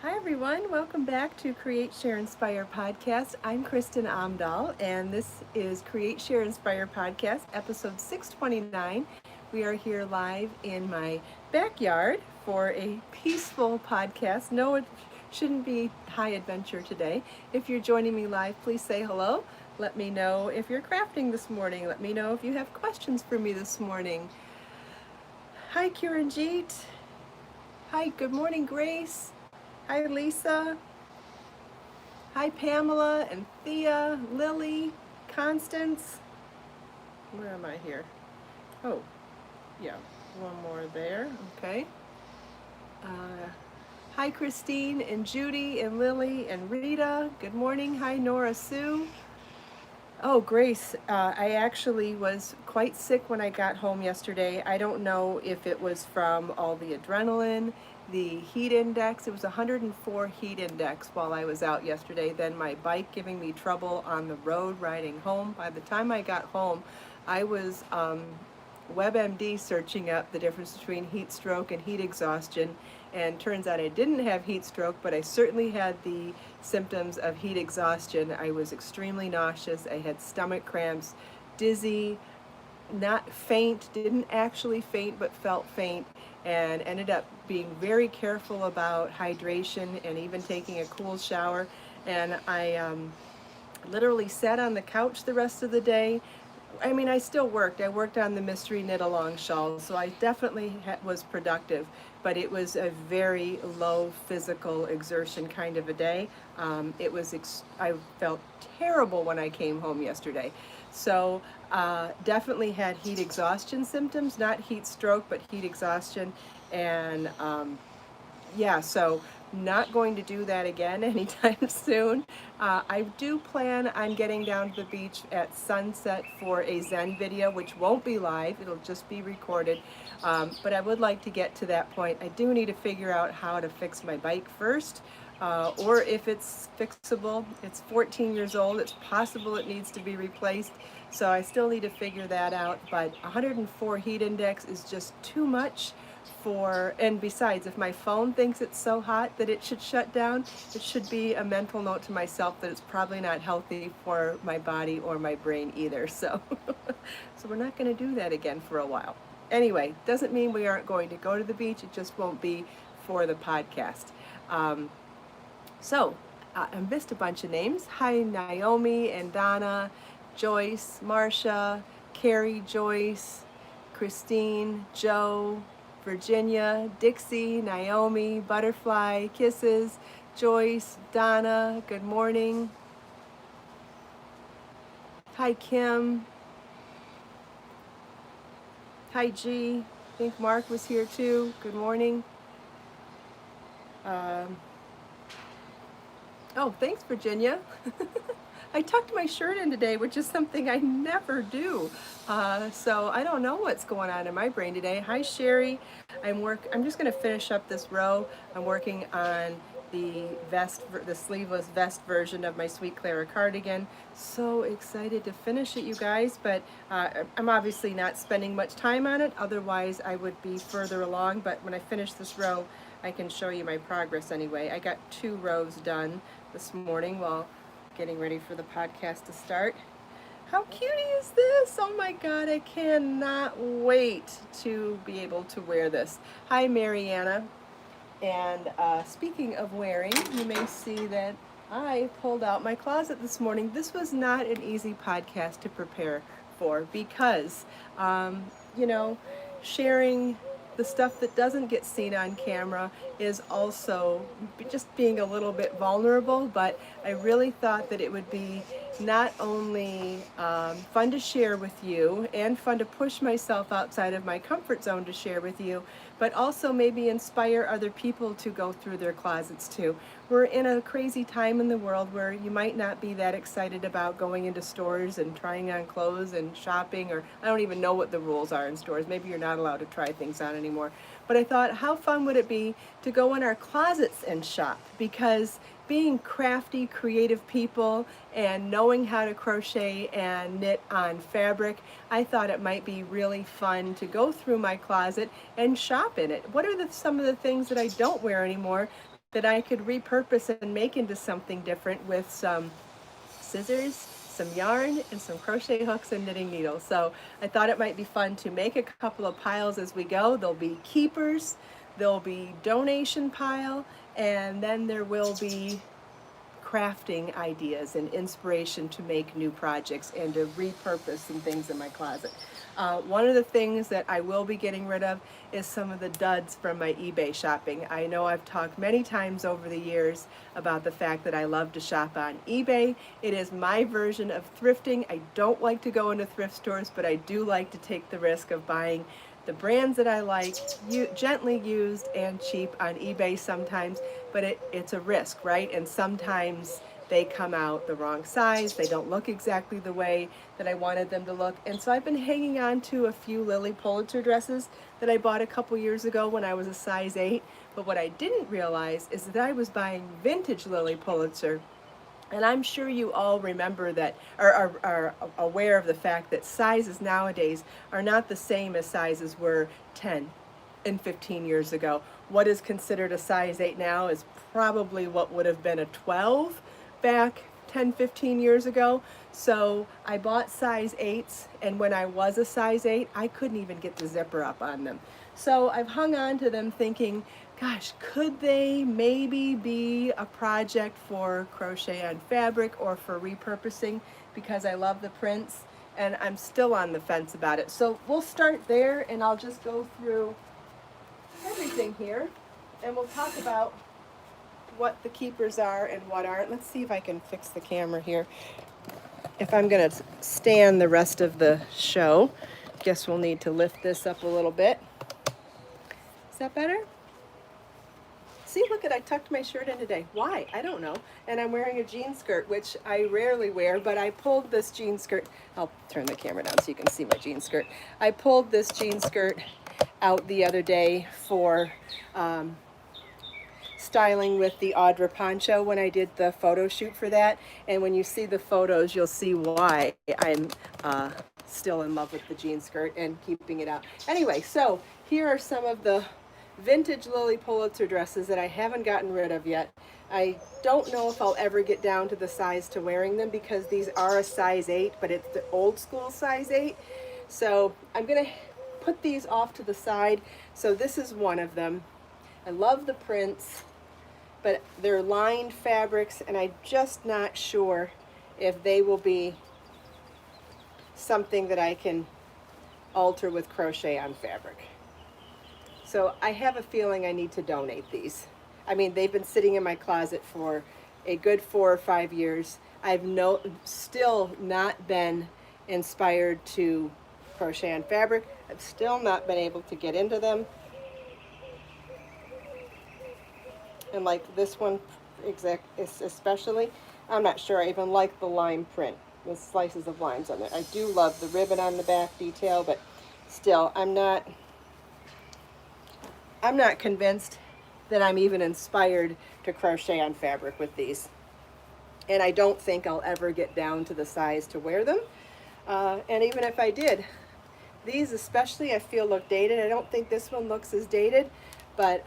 Hi everyone, welcome back to Create, Share, Inspire podcast. I'm Kristin Omdahl, and this is Create, Share, Inspire podcast, episode 629. We are here live in my backyard for a peaceful podcast. No, it shouldn't be high adventure today. If you're joining me live, please say hello. Let me know if you're crafting this morning. Let me know if you have questions for me this morning. Hi, Kiranjeet. Hi, good morning, Grace. Hi, Lisa. Hi, Pamela and Thea, Lily, Constance. Where am I here? Oh, yeah, one more there. Okay. Hi, Christine and Judy and Lily and Rita. Good morning. Hi, Nora Sue. Oh, Grace, I actually was quite sick when I got home yesterday. I don't know if it was from all the adrenaline, the heat index. It was 104 heat index while I was out yesterday. Then my bike giving me trouble on the road riding home. By the time I got home, I was WebMD searching up the difference between heat stroke and heat exhaustion, and turns out I didn't have heat stroke, but I certainly had the symptoms of heat exhaustion. I was extremely nauseous. I had stomach cramps, dizzy, not faint, didn't actually faint, but felt faint, and ended up being very careful about hydration and even taking a cool shower. And I literally sat on the couch the rest of the day. I mean, I still worked. I worked on the mystery knit along shawl, so I definitely was productive, but it was a very low physical exertion kind of a day. I felt terrible when I came home yesterday. So definitely had heat exhaustion symptoms, not heat stroke, but heat exhaustion. And yeah, so not going to do that again anytime soon. I do plan on getting down to the beach at sunset for a Zen video, which won't be live, it'll just be recorded. But I would like to get to that point. I do need to figure out how to fix my bike first, or if it's fixable. It's 14 years old, it's possible it needs to be replaced. So I still need to figure that out, but 104 heat index is just too much. And besides, if my phone thinks it's so hot that it should shut down, it should be a mental note to myself that it's probably not healthy for my body or my brain either. So, so we're not going to do that again for a while. Anyway, doesn't mean we aren't going to go to the beach. It just won't be for the podcast. I missed a bunch of names. Hi, Naomi and Donna, Joyce, Marcia, Carrie, Joyce, Christine, Joe, Virginia, Dixie, Naomi, Butterfly, Kisses, Joyce, Donna, good morning. Hi, Kim. Hi, G. I think Mark was here too. Good morning. Oh, thanks, Virginia. I tucked my shirt in today, which is something I never do. So I don't know what's going on in my brain today. Hi, Sherry. I'm just going to finish up this row. I'm working on the sleeveless vest version of my Sweet Clara cardigan. So excited to finish it, you guys, but I'm obviously not spending much time on it. Otherwise, I would be further along, but when I finish this row, I can show you my progress anyway. I got 2 rows done this morning while getting ready for the podcast to start. How cutie is this? Oh my God, I cannot wait to be able to wear this. Hi, Mariana. And speaking of wearing, you may see that I pulled out my closet this morning. This was not an easy podcast to prepare for because, sharing the stuff that doesn't get seen on camera is also just being a little bit vulnerable, but I really thought that it would be not only fun to share with you and fun to push myself outside of my comfort zone to share with you, but also maybe inspire other people to go through their closets too. We're in a crazy time in the world where you might not be that excited about going into stores and trying on clothes and shopping, or I don't even know what the rules are in stores. Maybe you're not allowed to try things on anymore. But I thought, how fun would it be to go in our closets and shop? Because being crafty, creative people and knowing how to crochet and knit on fabric, I thought it might be really fun to go through my closet and shop in it. What are some of the things that I don't wear anymore that I could repurpose and make into something different with some scissors, some yarn, and some crochet hooks and knitting needles. So I thought it might be fun to make a couple of piles as we go. There'll be keepers, there'll be donation pile, and then there will be crafting ideas and inspiration to make new projects and to repurpose some things in my closet. One of the things that I will be getting rid of is some of the duds from my eBay shopping. I know I've talked many times over the years about the fact that I love to shop on eBay. It is my version of thrifting. I don't like to go into thrift stores, but I do like to take the risk of buying the brands that I like, gently used and cheap on eBay sometimes, but it's a risk, right? And sometimes they come out the wrong size, they don't look exactly the way that I wanted them to look. And so I've been hanging on to a few Lily Pulitzer dresses that I bought a couple years ago when I was a size 8. But what I didn't realize is that I was buying vintage Lily Pulitzer. And I'm sure you all remember that, or are aware of the fact that sizes nowadays are not the same as sizes were 10 and 15 years ago. What is considered a size 8 now is probably what would have been a 12 back 10, 15 years ago. So I bought size 8s, and when I was a size 8, I couldn't even get the zipper up on them. So I've hung on to them thinking, gosh, could they maybe be a project for crochet on fabric or for repurposing, because I love the prints, and I'm still on the fence about it. So we'll start there, and I'll just go through everything here, and we'll talk about what the keepers are and what aren't. Let's see if I can fix the camera here. If I'm going to stand the rest of the show, guess we'll need to lift this up a little bit. Is that better? See, look at, I tucked my shirt in today. Why? I don't know. And I'm wearing a jean skirt, which I rarely wear, but I pulled this jean skirt. I'll turn the camera down so you can see my jean skirt. I pulled this jean skirt out the other day for styling with the Audra poncho when I did the photo shoot for that. And when you see the photos, you'll see why I'm still in love with the jean skirt and keeping it out. Anyway, so here are some of the vintage Lily Pulitzer dresses that I haven't gotten rid of yet. I don't know if I'll ever get down to the size to wearing them, because these are a size 8, but it's the old school size 8. So I'm going to put these off to the side. So this is one of them. I love the prints, but they're lined fabrics, and I'm just not sure if they will be something that I can alter with crochet on fabric. So I have a feeling I need to donate these. I mean, they've been sitting in my closet for a good 4 or 5 years. I've still not been inspired to crochet on fabric. I've still not been able to get into them. And like this one especially, I'm not sure I even like the lime print with slices of limes on there. I do love the ribbon on the back detail, but still, I'm not convinced that I'm even inspired to crochet on fabric with these. And I don't think I'll ever get down to the size to wear them. And even if I did, these especially I feel look dated. I don't think this one looks as dated, but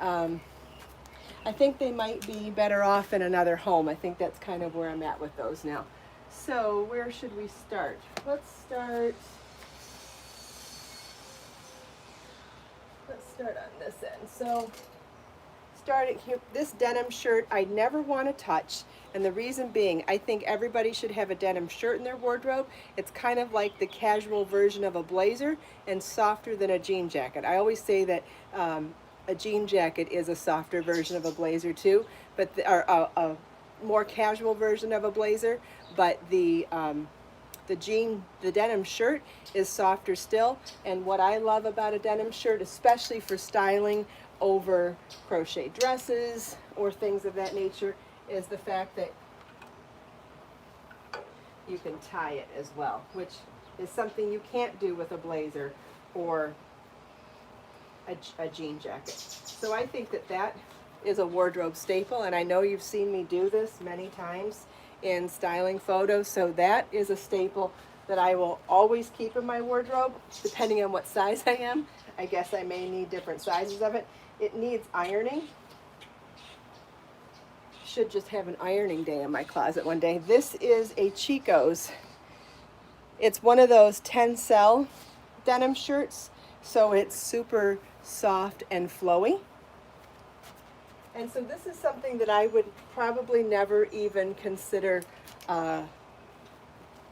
I think they might be better off in another home. I think that's kind of where I'm at with those now. So where should we start? Let's start on this end. So starting here, this denim shirt I never want to touch, and the reason being, I think everybody should have a denim shirt in their wardrobe. It's kind of like the casual version of a blazer and softer than a jean jacket. I always say that a jean jacket is a softer version of a blazer too, but a more casual version of a blazer, but the denim shirt is softer still. And what I love about a denim shirt, especially for styling over crochet dresses or things of that nature, is the fact that you can tie it as well, which is something you can't do with a blazer or a jean jacket. So I think that that is a wardrobe staple, and I know you've seen me do this many times in styling photos, so that is a staple that I will always keep in my wardrobe, depending on what size I am. I guess I may need different sizes of it. It needs ironing. should just have an ironing day in my closet one day. This is a Chico's. It's one of those tencel denim shirts, so it's super soft and flowy. And so this is something that I would probably never even consider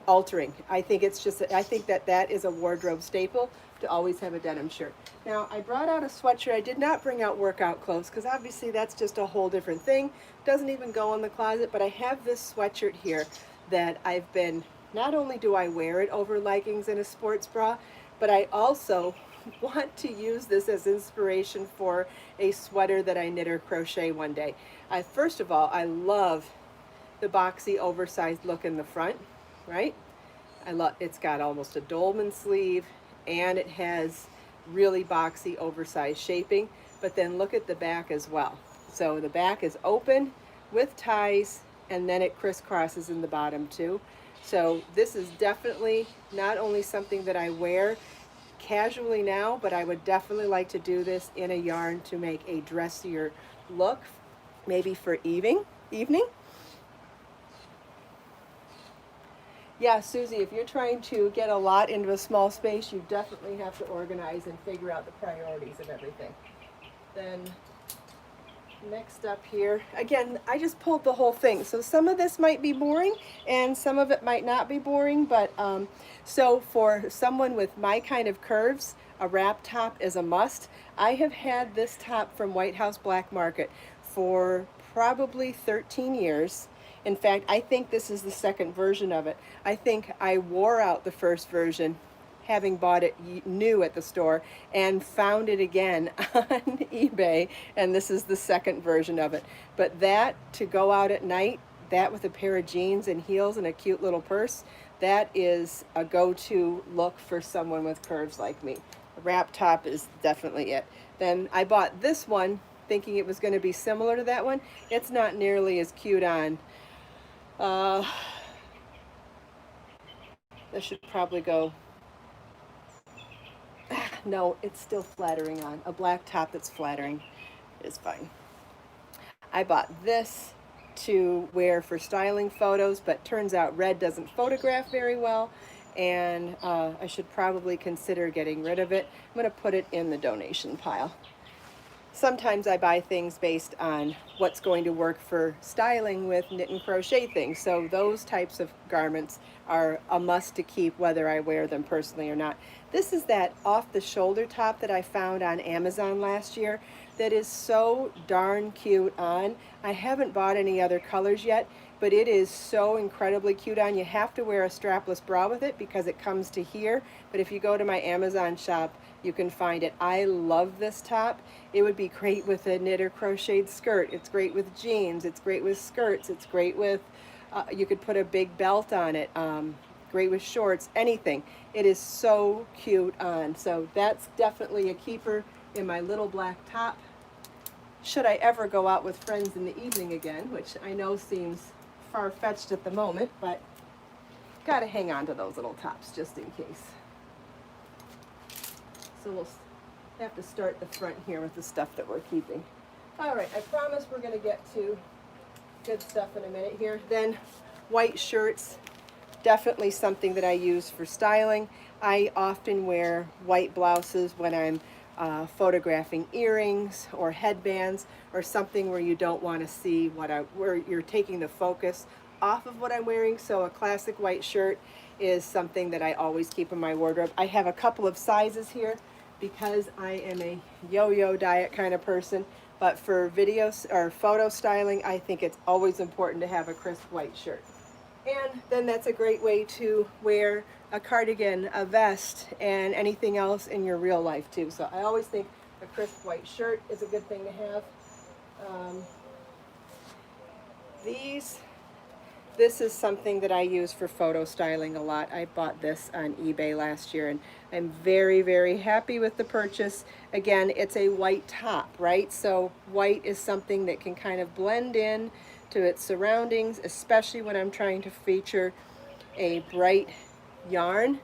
altering. I think it's just, I think that is a wardrobe staple to always have a denim shirt. Now, I brought out a sweatshirt. I did not bring out workout clothes because obviously that's just a whole different thing. Doesn't even go in the closet, but I have this sweatshirt here that I've been, not only do I wear it over leggings and a sports bra, but I also want to use this as inspiration for a sweater that I knit or crochet one day. First of all, I love the boxy oversized look in the front, right? It's got almost a dolman sleeve and it has really boxy oversized shaping, but then look at the back as well. So the back is open with ties and then it crisscrosses in the bottom too. So this is definitely not only something that I wear casually now, but I would definitely like to do this in a yarn to make a dressier look, maybe for evening. Yeah, Susie, if you're trying to get a lot into a small space, you definitely have to organize and figure out the priorities of everything. Then next up here, again, I just pulled the whole thing. So some of this might be boring and some of it might not be boring, but so for someone with my kind of curves, a wrap top is a must. I have had this top from White House Black Market for probably 13 years. In fact, I think this is the second version of it. I think I wore out the first version, having bought it new at the store, and found it again on eBay, and this is the second version of it. But that, to go out at night, that with a pair of jeans and heels and a cute little purse, that is a go-to look for someone with curves like me. A wrap top is definitely it. Then I bought this one thinking it was going to be similar to that one. It's not nearly as cute on. This should probably go, no, it's still flattering on. A black top that's flattering is fine. I bought this to wear for styling photos, but turns out red doesn't photograph very well, and I should probably consider getting rid of it. I'm going to put it in the donation pile. Sometimes I buy things based on what's going to work for styling with knit and crochet things. So those types of garments are a must to keep whether I wear them personally or not. This is that off-the-shoulder top that I found on Amazon last year that is so darn cute on. I haven't bought any other colors yet, but it is so incredibly cute on. You have to wear a strapless bra with it because it comes to here. But if you go to my Amazon shop, you can find it. I love this top. It would be great with a knit or crocheted skirt. It's great with jeans. It's great with skirts. It's great with, you could put a big belt on it. Great with shorts, anything. It is so cute on. So that's definitely a keeper in my little black top. Should I ever go out with friends in the evening again, which I know seems far-fetched at the moment, but gotta hang on to those little tops just in case. So we'll have to start the front here with the stuff that we're keeping. All right, I promise we're gonna get to good stuff in a minute here. Then white shirts, definitely something that I use for styling. I often wear white blouses when I'm photographing earrings or headbands or something where you don't want to see where you're taking the focus off of what I'm wearing. So a classic white shirt is something that I always keep in my wardrobe. I have a couple of sizes here because I am a yo-yo diet kind of person, but for videos or photo styling, I think it's always important to have a crisp white shirt. And then that's a great way to wear a cardigan, a vest, and anything else in your real life too. So I always think a crisp white shirt is a good thing to have. This is something that I use for photo styling a lot. I bought this on eBay last year and I'm very, very happy with the purchase. Again, it's a white top, right? So white is something that can kind of blend in to its surroundings, especially when I'm trying to feature a bright yarn,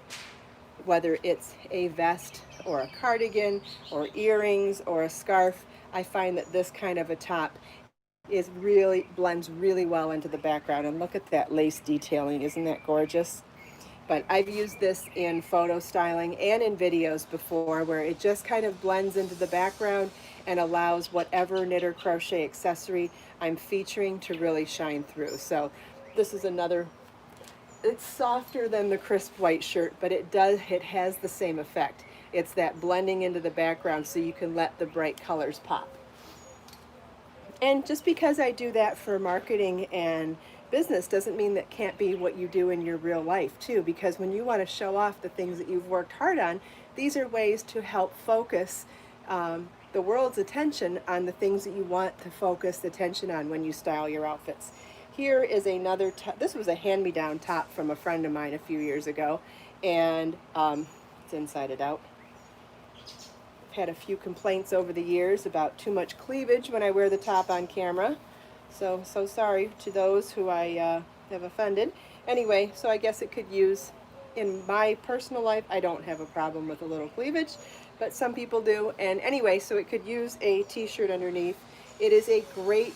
whether it's a vest or a cardigan or earrings or a scarf. I find that this kind of a top is really, blends really well into the background. And look at that lace detailing, isn't that gorgeous? But I've used this in photo styling and in videos before, where it just kind of blends into the background and allows whatever knit or crochet accessory I'm featuring to really shine through. So this is another, it's softer than the crisp white shirt, but it has the same effect. It's that blending into the background so you can let the bright colors pop. And just because I do that for marketing and business doesn't mean that can't be what you do in your real life too, because when you want to show off the things that you've worked hard on, these are ways to help focus the world's attention on the things that you want to focus attention on when you style your outfits. Here is another top. This was a hand-me-down top from a friend of mine a few years ago, and it's inside out. Had a few complaints over the years about too much cleavage when I wear the top on camera. So sorry to those who I have offended. Anyway, so I guess it could use, in my personal life, I don't have a problem with a little cleavage, but some people do. And anyway, so it could use a t-shirt underneath. It is a great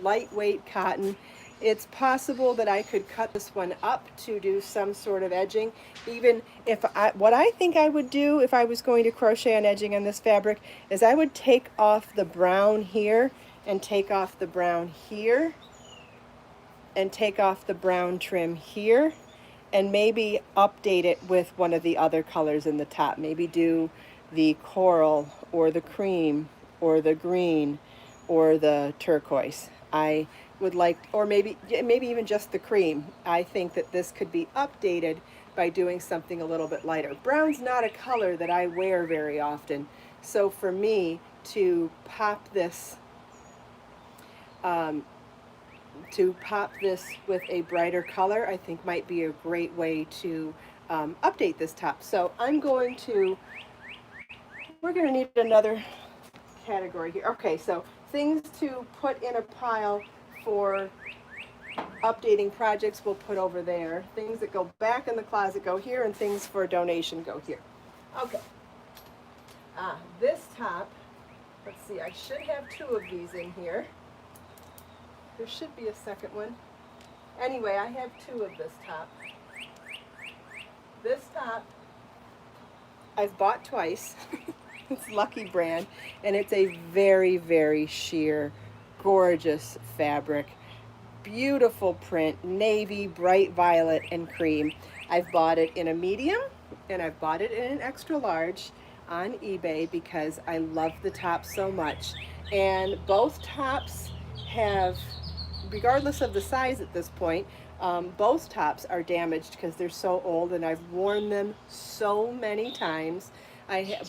lightweight cotton. It's possible that I could cut this one up to do some sort of edging. Even if what I think I would do if I was going to crochet on edging on this fabric is I would take off the brown here and take off the brown here and take off the brown trim here and maybe update it with one of the other colors in the top. Maybe do the coral or the cream or the green or the turquoise. I would like, or maybe even just the cream. I think that this could be updated by doing something a little bit lighter. Brown's not a color that I wear very often, so for me to pop this with a brighter color, I think might be a great way to update this top. So we're going to need another category here. Okay, so things to put in a pile for updating projects we'll put over there. Things that go back in the closet go here, and things for donation go here. Okay. This top, let's see, I should have 2 of these in here. There should be a second one. Anyway, I have 2 of this top. This top I've bought twice. It's Lucky brand, and it's a very, very sheer, gorgeous fabric. Beautiful print, navy, bright violet, and cream. I've bought it in a medium, and I've bought it in an extra large on eBay because I love the top so much. And both tops have, regardless of the size at this point, both tops are damaged because they're so old, and I've worn them so many times.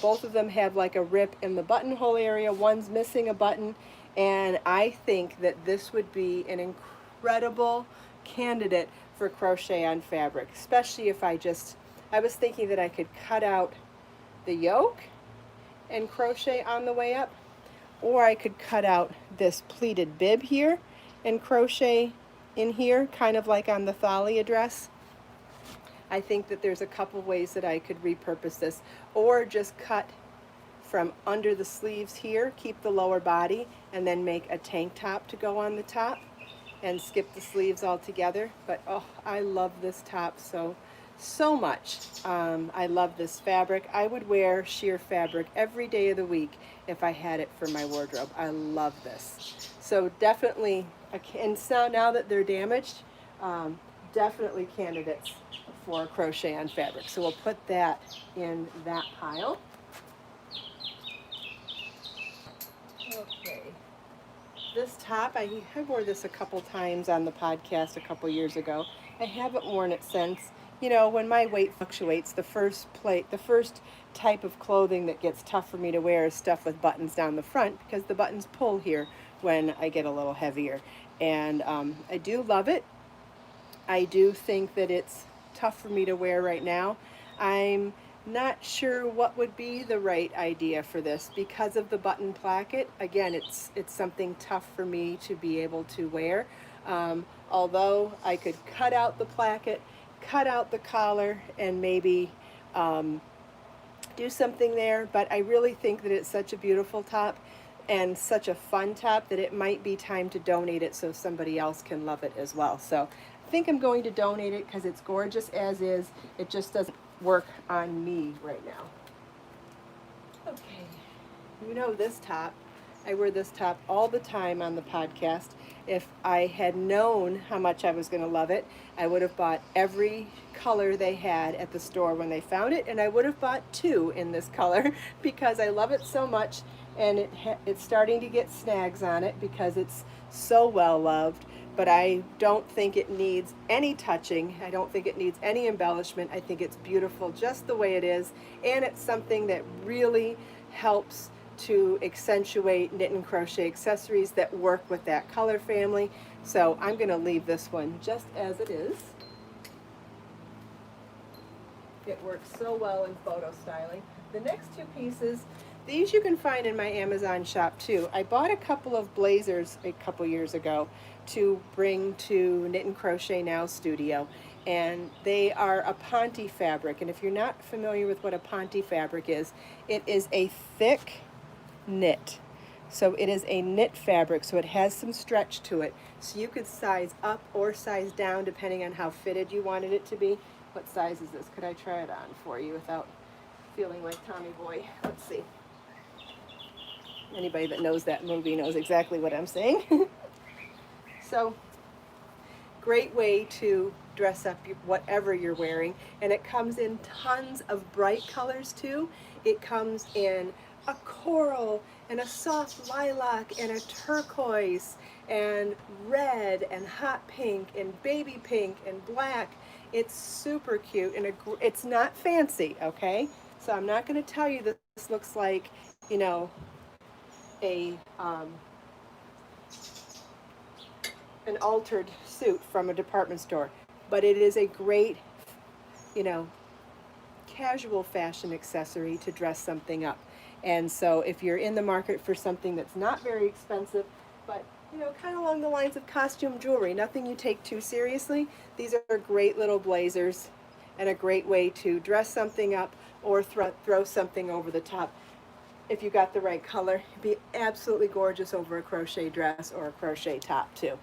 Both of them have like a rip in the buttonhole area. One's missing a button, and I think that this would be an incredible candidate for crochet on fabric, especially if I was thinking that I could cut out the yoke and crochet on the way up, or I could cut out this pleated bib here and crochet in here, kind of like on the Thalia dress. I think that there's a couple ways that I could repurpose this, or just cut from under the sleeves here, keep the lower body, and then make a tank top to go on the top and skip the sleeves altogether. But oh, I love this top so much. I love this fabric. I would wear sheer fabric every day of the week if I had it for my wardrobe. I love this. So definitely, and so now that they're damaged, definitely candidates for crochet on fabric. So we'll put that in that pile. Okay. This top, I wore this a couple times on the podcast a couple years ago. I haven't worn it since. You know, when my weight fluctuates, the first type of clothing that gets tough for me to wear is stuff with buttons down the front, because the buttons pull here when I get a little heavier. And I do love it. I do think that it's tough for me to wear right now. I'm not sure what would be the right idea for this because of the button placket. Again, it's something tough for me to be able to wear. Although I could cut out the placket, cut out the collar, and maybe do something there, but I really think that it's such a beautiful top. and such a fun top that it might be time to donate it so somebody else can love it as well. So I think I'm going to donate it because it's gorgeous as is. It just doesn't work on me right now. Okay, you know this top. I wear this top all the time on the podcast. If I had known how much I was going to love it, I would have bought every color they had at the store when they found it, and I would have bought 2 in this color because I love it so much, and it's starting to get snags on it because it's so well loved, but I don't think it needs any touching. I don't think it needs any embellishment. I think it's beautiful just the way it is, and it's something that really helps to accentuate knit and crochet accessories that work with that color family. So I'm going to leave this one just as it is. It works so well in photo styling. The next 2 pieces, these you can find in my Amazon shop too. I bought a couple of blazers a couple years ago to bring to Knit and Crochet Now studio, and they are a ponte fabric. And if you're not familiar with what a ponte fabric is, it is a thick knit. So it is a knit fabric, so it has some stretch to it. So you could size up or size down depending on how fitted you wanted it to be. What size is this? Could I try it on for you without feeling like Tommy Boy? Let's see. Anybody that knows that movie knows exactly what I'm saying. So, great way to dress up whatever you're wearing. And it comes in tons of bright colors too. It comes in a coral and a soft lilac and a turquoise and red and hot pink and baby pink and black. It's super cute, and it's not fancy, okay? So I'm not going to tell you that this looks like, you know, an altered suit from a department store, but it is a great, you know, casual fashion accessory to dress something up. And so if you're in the market for something that's not very expensive, but you know, kind of along the lines of costume jewelry, nothing you take too seriously, these are great little blazers and a great way to dress something up or throw something over the top. If you got the right color, it'd be absolutely gorgeous over a crochet dress or a crochet top too.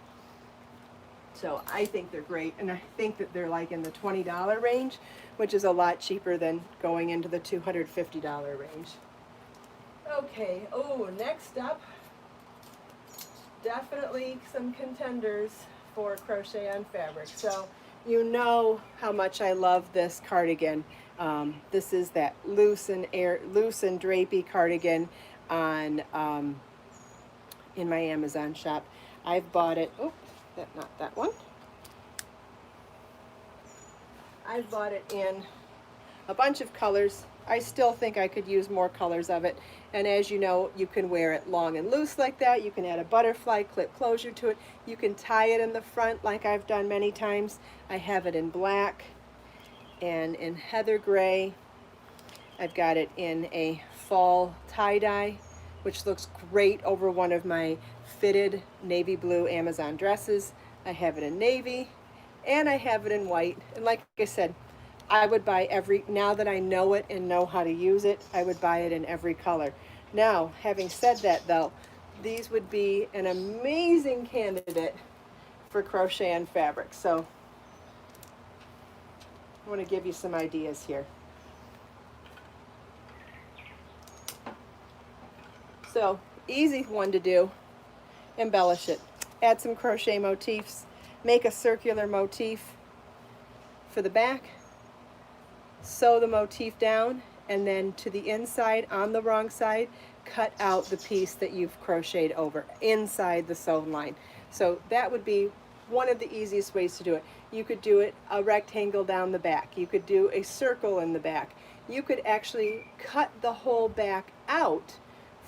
So I think they're great, and I think that they're like in the $20 range, which is a lot cheaper than going into the $250 range. Okay, oh, next up, definitely some contenders for crochet on fabric. So you know how much I love this cardigan. This is that loose and drapey cardigan on in my Amazon shop. I've bought it. Oh, not that one. I've bought it in a bunch of colors. I still think I could use more colors of it. And as you know, you can wear it long and loose like that. You can add a butterfly clip closure to it. You can tie it in the front like I've done many times. I have it in black and in heather gray. I've got it in a fall tie-dye, which looks great over one of my fitted navy blue Amazon dresses. I have it in navy, and I have it in white. And like I said, I would buy now that I know it and know how to use it, I would buy it in every color. Now, having said that though, these would be an amazing candidate for crochet and fabric. So I want to give you some ideas here. So, easy one to do, embellish it. Add some crochet motifs, make a circular motif for the back, sew the motif down, and then to the inside, on the wrong side, cut out the piece that you've crocheted over inside the sewn line. So that would be one of the easiest ways to do it. You could do it a rectangle down the back. You could do a circle in the back. You could actually cut the whole back out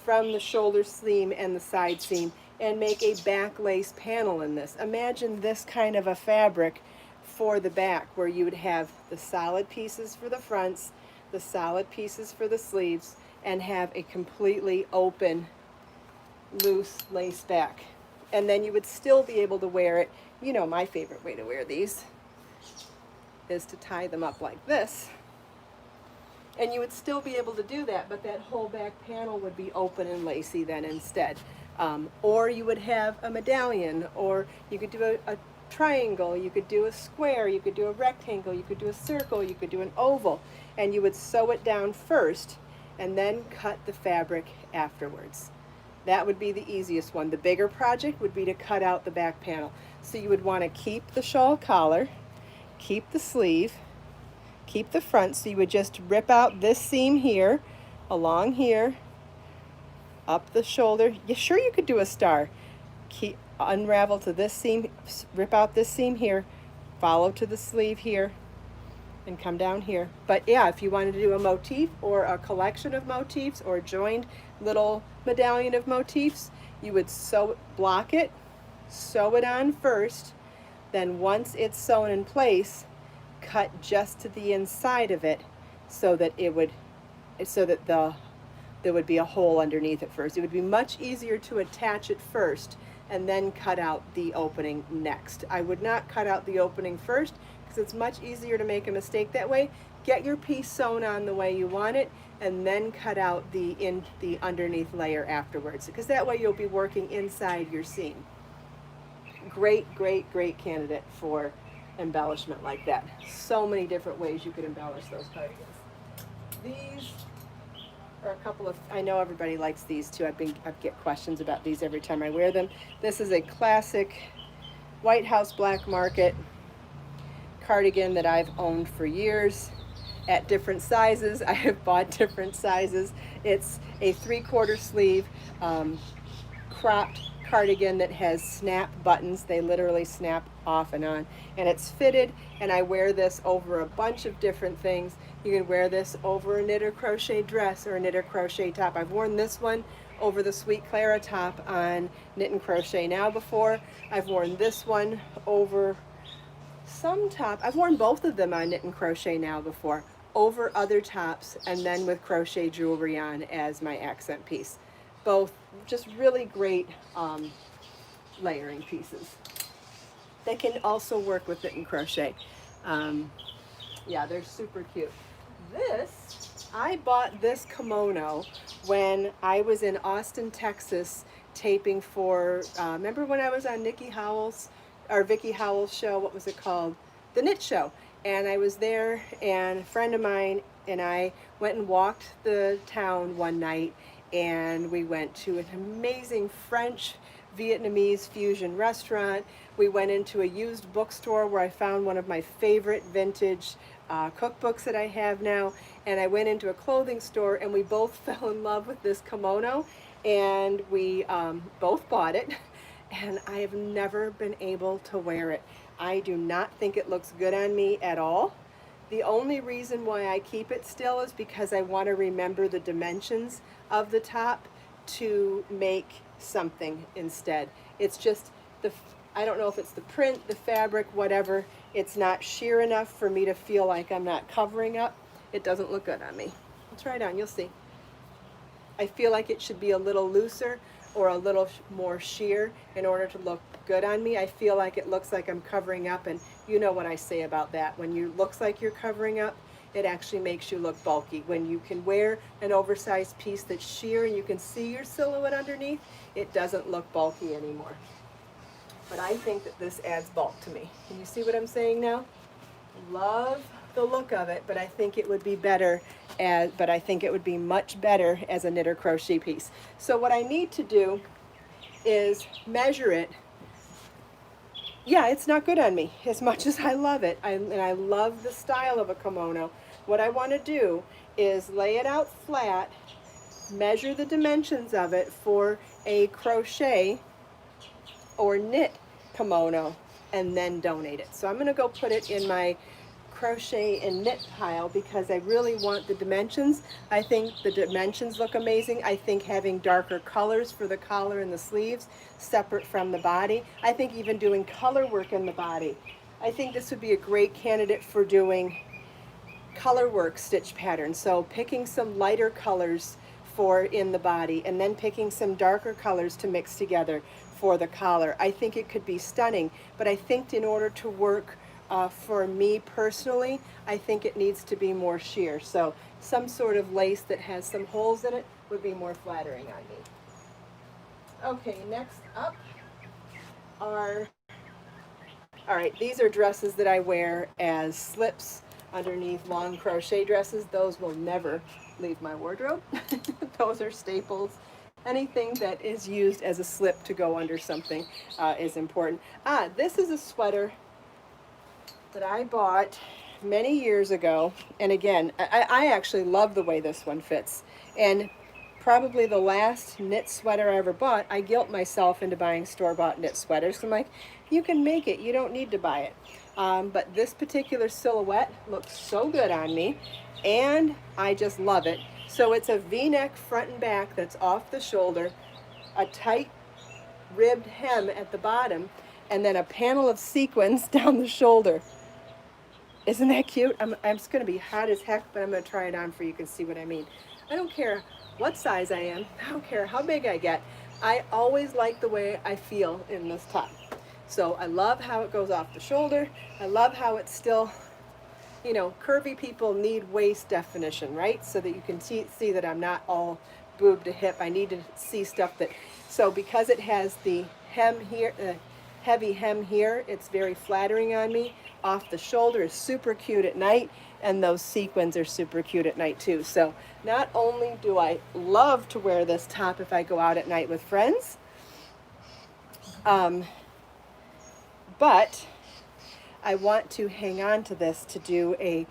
from the shoulder seam and the side seam and make a back lace panel in this. Imagine this kind of a fabric for the back, where you would have the solid pieces for the fronts, the solid pieces for the sleeves, and have a completely open, loose lace back. And then you would still be able to wear it. You know, my favorite way to wear these is to tie them up like this And you would still be able to do that, but that whole back panel would be open and lacy then instead. Or you would have a medallion, or you could do a triangle, you could do a square, you could do a rectangle, you could do a circle, you could do an oval, and you would sew it down first and then cut the fabric afterwards. That would be the easiest one. The bigger project would be to cut out the back panel. So you would want to keep the shawl collar, keep the sleeve, keep the front. So you would just rip out this seam here, along here, up the shoulder. Sure, you could do a star. Unravel to this seam, rip out this seam here, follow to the sleeve here, and come down here. But yeah, if you wanted to do a motif or a collection of motifs or a joined little medallion of motifs, you would block it, sew it on first, then once it's sewn in place, cut just to the inside of it so that there would be a hole underneath it first. It would be much easier to attach it first and then cut out the opening next. I would not cut out the opening first because it's much easier to make a mistake that way. Get your piece sewn on the way you want it and then cut out the underneath layer afterwards, because that way you'll be working inside your seam. Great, great, great candidate for embellishment like that. So many different ways you could embellish those cardigans. These are a couple of, I know everybody likes these too. I get questions about these every time I wear them. This is a classic White House Black Market cardigan that I've owned for years at different sizes. I have bought different sizes. It's a 3/4 sleeve cropped cardigan that has snap buttons. They literally snap off and on, and it's fitted, and I wear this over a bunch of different things. You can wear this over a knit or crochet dress or a knit or crochet top. I've worn this one over the Sweet Clara top on Knit and Crochet Now before. I've worn this one over some top. I've worn both of them on Knit and Crochet Now before, over other tops, and then with crochet jewelry on as my accent piece. Both just really great layering pieces. They can also work with Knit and Crochet. Yeah, they're super cute. I bought this kimono when I was in Austin, Texas, taping for, remember when I was on Vicki Howell's show, what was it called? The Knit Show. And I was there, and a friend of mine and I went and walked the town one night, and we went to an amazing French Vietnamese fusion restaurant. We went into a used bookstore where I found one of my favorite vintage cookbooks that I have now, and I went into a clothing store, and we both fell in love with this kimono, and we both bought it, and I have never been able to wear it. I do not think it looks good on me at all. The only reason why I keep it still is because I want to remember the dimensions of the top to make something instead. It's just I don't know if it's the print, the fabric, whatever. It's not sheer enough for me to feel like I'm not covering up. It doesn't look good on me. I'll try it on, you'll see. I feel like it should be a little looser or a little more sheer in order to look good on me. I feel like it looks like I'm covering up, and you know what I say about that. When you looks like you're covering up, it actually makes you look bulky. When you can wear an oversized piece that's sheer and you can see your silhouette underneath, it doesn't look bulky anymore. But I think that this adds bulk to me. Can you see what I'm saying now? Love the look of it, but I think it would be better much better as a knit or crochet piece. So what I need to do is measure it. Yeah, it's not good on me as much as I love it. And I love the style of a kimono. What I want to do is lay it out flat, measure the dimensions of it for a crochet or knit kimono, and then donate it. So I'm going to go put it in my crochet and knit pile because I really want the dimensions. I think the dimensions look amazing. I think having darker colors for the collar and the sleeves separate from the body. I think even doing color work in the body. I think this would be a great candidate for doing color work stitch patterns. So picking some lighter colors for in the body and then picking some darker colors to mix together for the collar. I think it could be stunning, but I think in order to work for me personally, I think it needs to be more sheer. So some sort of lace that has some holes in it would be more flattering on me. Okay, next up are, all right, these are dresses that I wear as slips underneath long crochet dresses. Those will never leave my wardrobe. Those are staples. Anything that is used as a slip to go under something is important. This is a sweater that I bought many years ago. And again, I actually love the way this one fits. And probably the last knit sweater I ever bought, I guilt myself into buying store-bought knit sweaters. I'm like, you can make it, you don't need to buy it. But this particular silhouette looks so good on me, and I just love it. So it's a V-neck front and back that's off the shoulder, a tight ribbed hem at the bottom, and then a panel of sequins down the shoulder. Isn't that cute? I'm just going to be hot as heck, but I'm going to try it on for you can see what I mean. I don't care what size I am. I don't care how big I get. I always like the way I feel in this top. So I love how it goes off the shoulder. I love how it's still, you know, curvy people need waist definition, right? So that you can see that I'm not all boob to hip. I need to see stuff that, so because it has the hem here, heavy hem here, it's very flattering on me. Off the shoulder is super cute at night, and those sequins are super cute at night too. So not only do I love to wear this top if I go out at night with friends, but I want to hang on to this to do a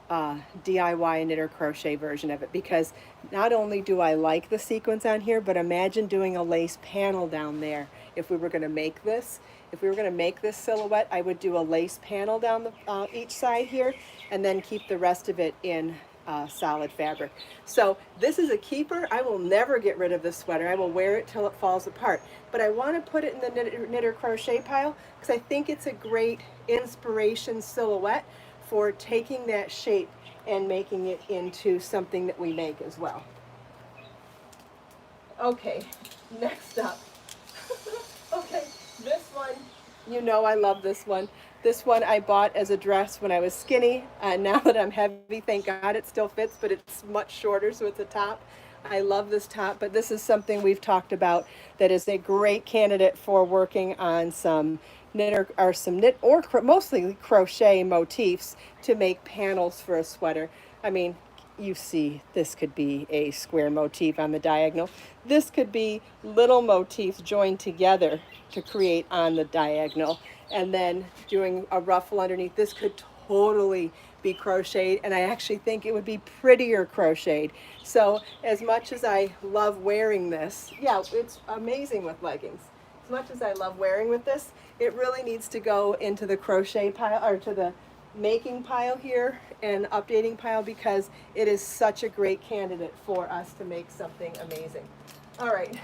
DIY knit or crochet version of it, because not only do I like the sequins on here, but imagine doing a lace panel down there. If we were going to make this, silhouette, I would do a lace panel down the each side here, and then keep the rest of it in solid fabric. So this is a keeper. I will never get rid of this sweater. I will wear it till it falls apart. But I want to put it in the knit or crochet pile because I think it's a great inspiration silhouette for taking that shape and making it into something that we make as well. Okay, next up. Okay, this one, you know I love this one. This one I bought as a dress when I was skinny. Now that I'm heavy, thank God it still fits, but it's much shorter, so it's a top. I love this top, but this is something we've talked about that is a great candidate for working on some knit or mostly crochet motifs to make panels for a sweater. I mean, you see, this could be a square motif on the diagonal. This could be little motifs joined together to create on the diagonal, and then doing a ruffle underneath. This could totally be crocheted, and I actually think it would be prettier crocheted. So as much as I love wearing this, yeah, it's amazing with leggings. As much as I love wearing with this, it really needs to go into the crochet pile, or to the making pile here and updating pile, because it is such a great candidate for us to make something amazing. All right.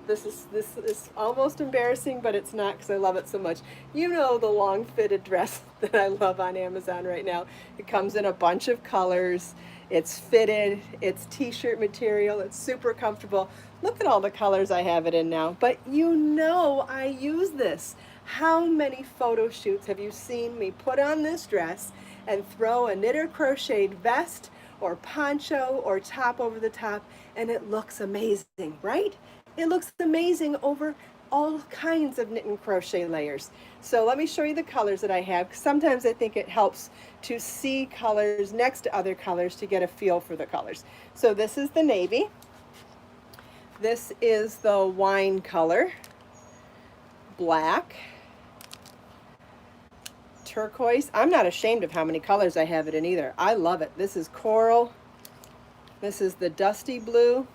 This is almost embarrassing, but it's not, because I love it so much. You know the long fitted dress that I love on Amazon right now. It comes in a bunch of colors. It's fitted, it's t-shirt material, it's super comfortable. Look at all the colors I have it in now. But you know I use this. How many photo shoots have you seen me put on this dress and throw a knit or crocheted vest or poncho or top over the top, and it looks amazing, right? It looks amazing over all kinds of knit and crochet layers. So let me show you the colors that I have. Sometimes I think it helps to see colors next to other colors to get a feel for the colors. So this is the navy. This is the wine color, black, turquoise. I'm not ashamed of how many colors I have it in either. I love it. This is coral. This is the dusty blue.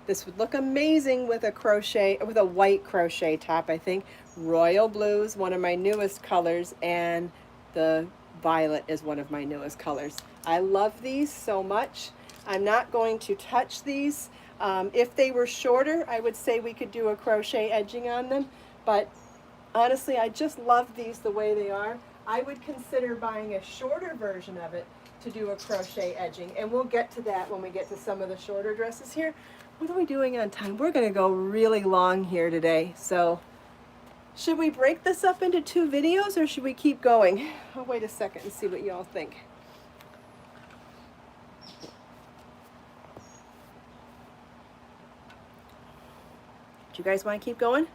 This would look amazing with a white crochet top, I think. Royal blue is one of my newest colors, and the violet is one of my newest colors. I love these so much. I'm not going to touch these. If they were shorter, I would say we could do a crochet edging on them, but honestly, I just love these the way they are. I would consider buying a shorter version of it to do a crochet edging, and we'll get to that when we get to some of the shorter dresses here. What are we doing on time? We're going to go really long here today, so should we break this up into 2 videos, or should we keep going? I'll wait a second and see what you all think. Do you guys want to keep going?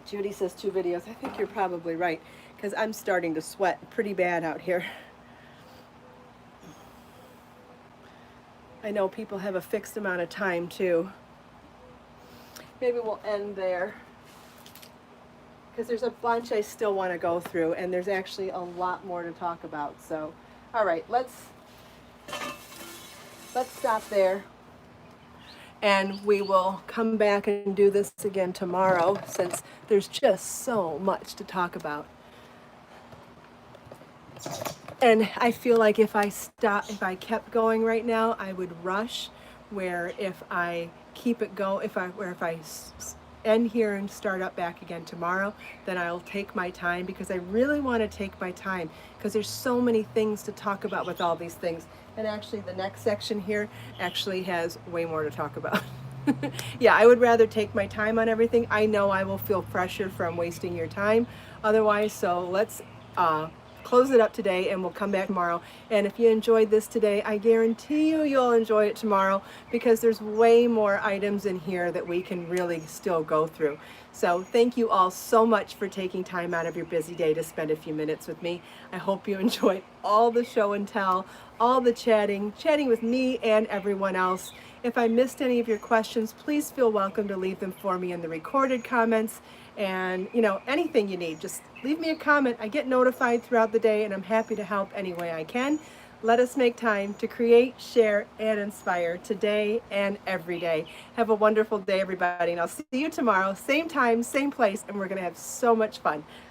Judy says 2 videos. I think you're probably right, because I'm starting to sweat pretty bad out here. I know people have a fixed amount of time too. Maybe we'll end there, because there's a bunch I still want to go through, and there's actually a lot more to talk about. So, all right, let's stop there, and we will come back and do this again tomorrow, since there's just so much to talk about. And I feel like if I kept going right now, I would rush. Where if I keep it go, if I end here and start up back again tomorrow, then I'll take my time, because I really want to take my time, because there's so many things to talk about with all these things. And actually the next section here actually has way more to talk about. Yeah, I would rather take my time on everything. I know I will feel pressure from wasting your time otherwise, so let's close it up today, and we'll come back tomorrow. And if you enjoyed this today, I guarantee you'll enjoy it tomorrow, because there's way more items in here that we can really still go through. So thank you all so much for taking time out of your busy day to spend a few minutes with me. I hope you enjoyed all the show and tell, all the chatting with me and everyone else. If I missed any of your questions, please feel welcome to leave them for me in the recorded comments. And anything you need, just leave me a comment. I get notified throughout the day, and I'm happy to help any way I can. Let us make time to create, share, and inspire today and every day. Have a wonderful day, everybody, and I'll see you tomorrow, same time, same place, and we're going to have so much fun.